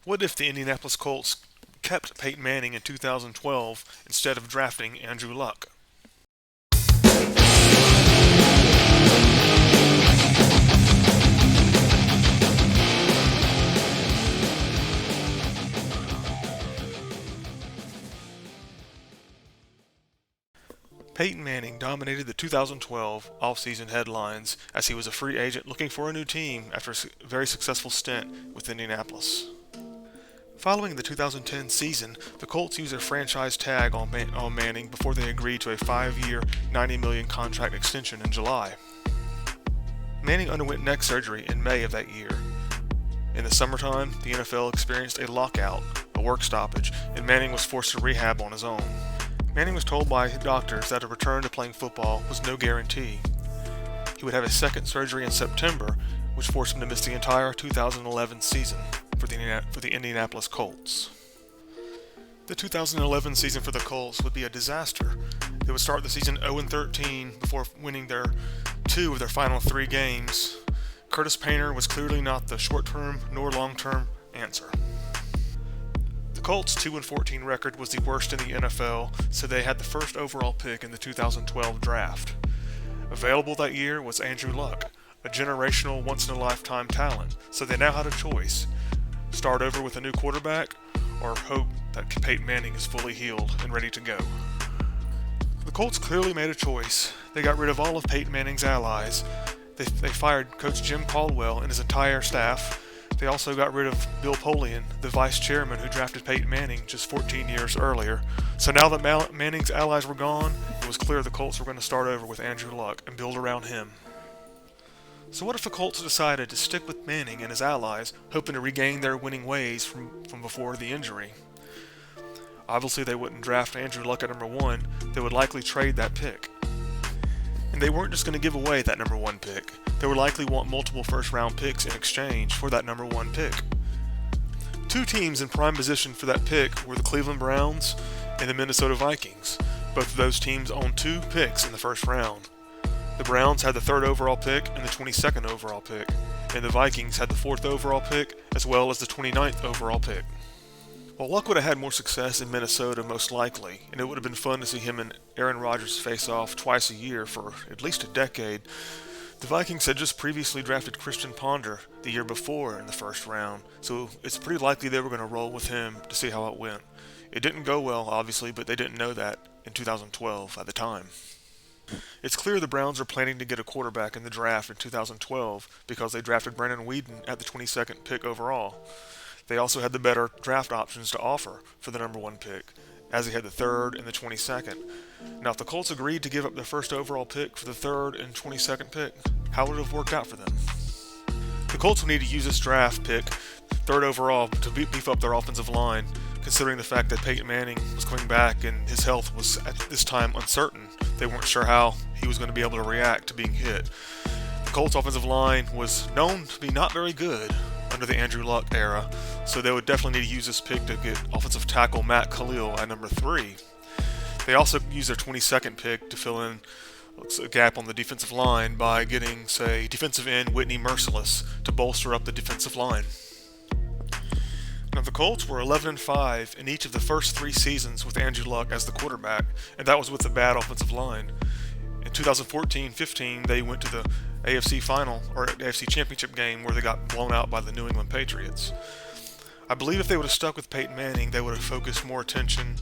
What if the Indianapolis Colts kept Peyton Manning in 2012 instead of drafting Andrew Luck? Peyton Manning dominated the 2012 offseason headlines as he was a free agent looking for a new team after a very successful stint with Indianapolis. Following the 2010 season, the Colts used their franchise tag on Manning before they agreed to a 5-year, $90 million contract extension in July. Manning underwent neck surgery in May of that year. In the summertime, the NFL experienced a lockout, a work stoppage, and Manning was forced to rehab on his own. Manning was told by doctors that a return to playing football was no guarantee. He would have a second surgery in September, which forced him to miss the entire 2011 season for the Indianapolis Colts. The 2011 season for the Colts would be a disaster. They would start the season 0-13 before winning two of their final 3 games. Curtis Painter was clearly not the short-term nor long-term answer. The Colts' 2-14 record was the worst in the NFL, so they had the first overall pick in the 2012 draft. Available that year was Andrew Luck, a generational, once-in-a-lifetime talent, so they now had a choice: start over with a new quarterback, or hope that Peyton Manning is fully healed and ready to go. The Colts clearly made a choice. They got rid of all of Peyton Manning's allies. They fired Coach Jim Caldwell and his entire staff. They also got rid of Bill Polian, the vice chairman who drafted Peyton Manning just 14 years earlier. So now that Manning's allies were gone, it was clear the Colts were going to start over with Andrew Luck and build around him. So what if the Colts decided to stick with Manning and his allies, hoping to regain their winning ways from before the injury? Obviously they wouldn't draft Andrew Luck at number 1, they would likely trade that pick. And they weren't just going to give away that number 1 pick. They would likely want multiple first-round picks in exchange for that number 1 pick. 2 teams in prime position for that pick were the Cleveland Browns and the Minnesota Vikings. Both of those teams owned 2 picks in the first round. The Browns had the 3rd overall pick and the 22nd overall pick, and the Vikings had the 4th overall pick as well as the 29th overall pick. Well, Luck would have had more success in Minnesota most likely, and it would have been fun to see him and Aaron Rodgers face off twice a year for at least a decade. The Vikings had just previously drafted Christian Ponder the year before in the first round, so it's pretty likely they were going to roll with him to see how it went. It didn't go well, obviously, but they didn't know that in 2012 at the time. It's clear the Browns are planning to get a quarterback in the draft in 2012 because they drafted Brandon Weeden at the 22nd pick overall. They also had the better draft options to offer for the number 1 pick, as they had the 3rd and the 22nd. Now, if the Colts agreed to give up their 1st overall pick for the 3rd and 22nd pick, how would it have worked out for them? The Colts will need to use this draft pick, 3rd overall, to beef up their offensive line, considering the fact that Peyton Manning was coming back and his health was at this time uncertain. They weren't sure how he was going to be able to react to being hit. The Colts offensive line was known to be not very good under the Andrew Luck era, so they would definitely need to use this pick to get offensive tackle Matt Khalil at number 3. They also used their 22nd pick to fill in a gap on the defensive line by getting, say, defensive end Whitney Merciless to bolster up the defensive line. Now, the Colts were 11-5 in each of the first 3 seasons with Andrew Luck as the quarterback, and that was with a bad offensive line. In 2014-15, they went to the AFC final, or AFC Championship game, where they got blown out by the New England Patriots. I believe if they would have stuck with Peyton Manning, they would have focused more attention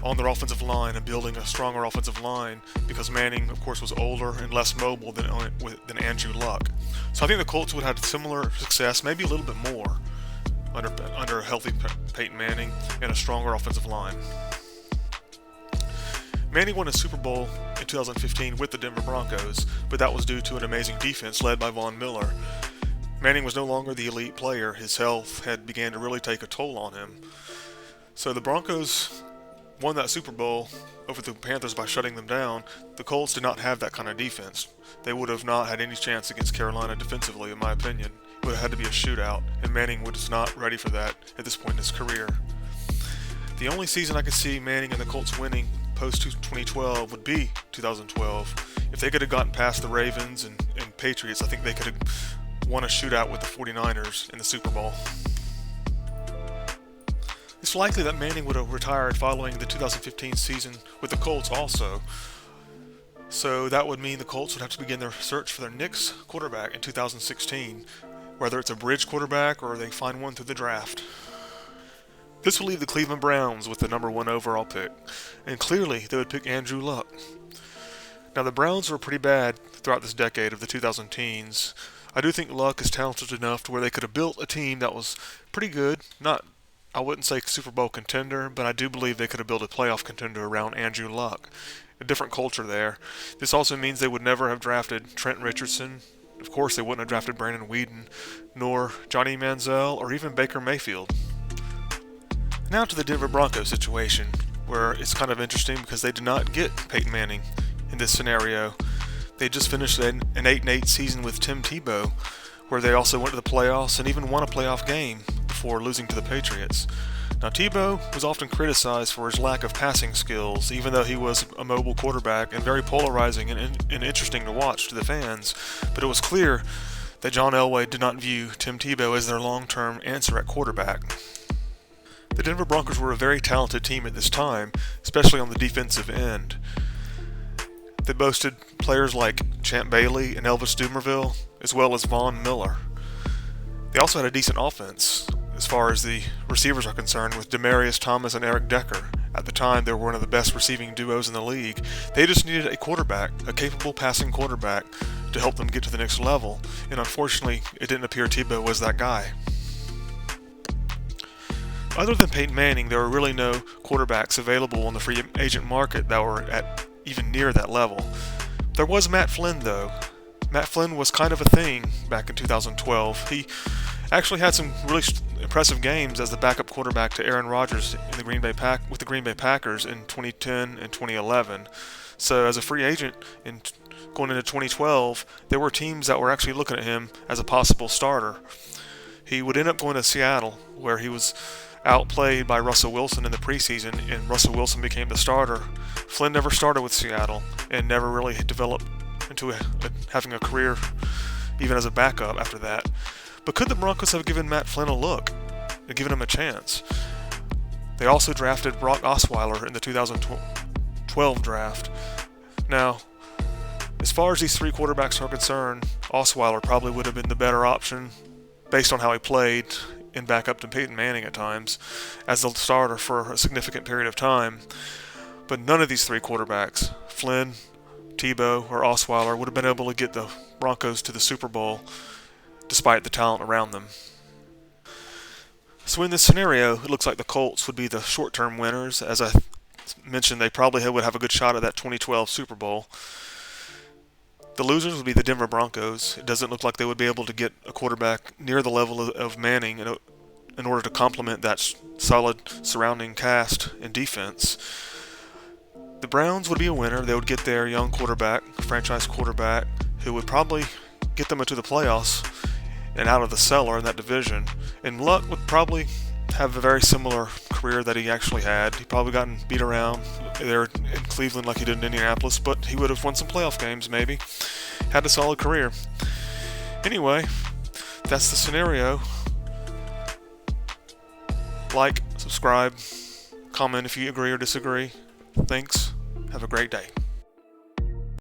on their offensive line and building a stronger offensive line, because Manning, of course, was older and less mobile than Andrew Luck. So I think the Colts would have had similar success, maybe a little bit more, under a healthy Peyton Manning and a stronger offensive line. Manning won a Super Bowl in 2015 with the Denver Broncos, but that was due to an amazing defense led by Von Miller. Manning was no longer the elite player. His health had began to really take a toll on him. So the Broncos won that Super Bowl over the Panthers by shutting them down. The Colts did not have that kind of defense. They would have not had any chance against Carolina defensively, in my opinion. It would have had to be a shootout, and Manning was not ready for that at this point in his career. The only season I could see Manning and the Colts winning post-2012 would be 2012. If they could have gotten past the Ravens and Patriots, I think they could have won a shootout with the 49ers in the Super Bowl. It's likely that Manning would have retired following the 2015 season with the Colts also, so that would mean the Colts would have to begin their search for their next quarterback in 2016, whether it's a bridge quarterback or they find one through the draft. This will leave the Cleveland Browns with the number 1 overall pick, and clearly they would pick Andrew Luck. Now the Browns were pretty bad throughout this decade of the 2010s. I do think Luck is talented enough to where they could have built a team that was pretty good, not I wouldn't say Super Bowl contender, but I do believe they could have built a playoff contender around Andrew Luck. A different culture there. This also means they would never have drafted Trent Richardson. Of course, they wouldn't have drafted Brandon Weeden, nor Johnny Manziel, or even Baker Mayfield. Now to the Denver Broncos situation, where it's kind of interesting because they did not get Peyton Manning in this scenario. They just finished an 8-8 season with Tim Tebow, where they also went to the playoffs and even won a playoff game before losing to the Patriots. Now Tebow was often criticized for his lack of passing skills, even though he was a mobile quarterback and very polarizing and interesting to watch to the fans. But it was clear that John Elway did not view Tim Tebow as their long-term answer at quarterback. The Denver Broncos were a very talented team at this time, especially on the defensive end. They boasted players like Champ Bailey and Elvis Dumervil, as well as Von Miller. They also had a decent offense, as far as the receivers are concerned, with Demaryius Thomas and Eric Decker. At the time, they were one of the best receiving duos in the league. They just needed a quarterback, a capable passing quarterback, to help them get to the next level, and unfortunately, it didn't appear Tebow was that guy. Other than Peyton Manning, there were really no quarterbacks available on the free agent market that were at even near that level. There was Matt Flynn, though. Matt Flynn was kind of a thing back in 2012. He actually had some really impressive games as the backup quarterback to Aaron Rodgers in the with the Green Bay Packers in 2010 and 2011. So as a free agent going into 2012, there were teams that were actually looking at him as a possible starter. He would end up going to Seattle, where he was outplayed by Russell Wilson in the preseason, and Russell Wilson became the starter. Flynn never started with Seattle and never really developed into having a career even as a backup after that. But could the Broncos have given Matt Flynn a look and given him a chance? They also drafted Brock Osweiler in the 2012 draft. Now, as far as these three quarterbacks are concerned, Osweiler probably would have been the better option based on how he played and back up to Peyton Manning at times as the starter for a significant period of time. But none of these three quarterbacks, Flynn, Tebow, or Osweiler, would have been able to get the Broncos to the Super Bowl despite the talent around them. So in this scenario, it looks like the Colts would be the short-term winners. As I mentioned, they probably would have a good shot at that 2012 Super Bowl. The losers would be the Denver Broncos. It doesn't look like they would be able to get a quarterback near the level of Manning in order to complement that solid surrounding cast and defense. The Browns would be a winner. They would get their young quarterback, franchise quarterback, who would probably get them into the playoffs and out of the cellar in that division. And Luck would probably have a very similar career that he actually had. He probably gotten beat around there in Cleveland like he did in Indianapolis, but he would have won some playoff games maybe. Had a solid career. Anyway, that's the scenario. Like, subscribe, comment if you agree or disagree. Thanks. Have a great day.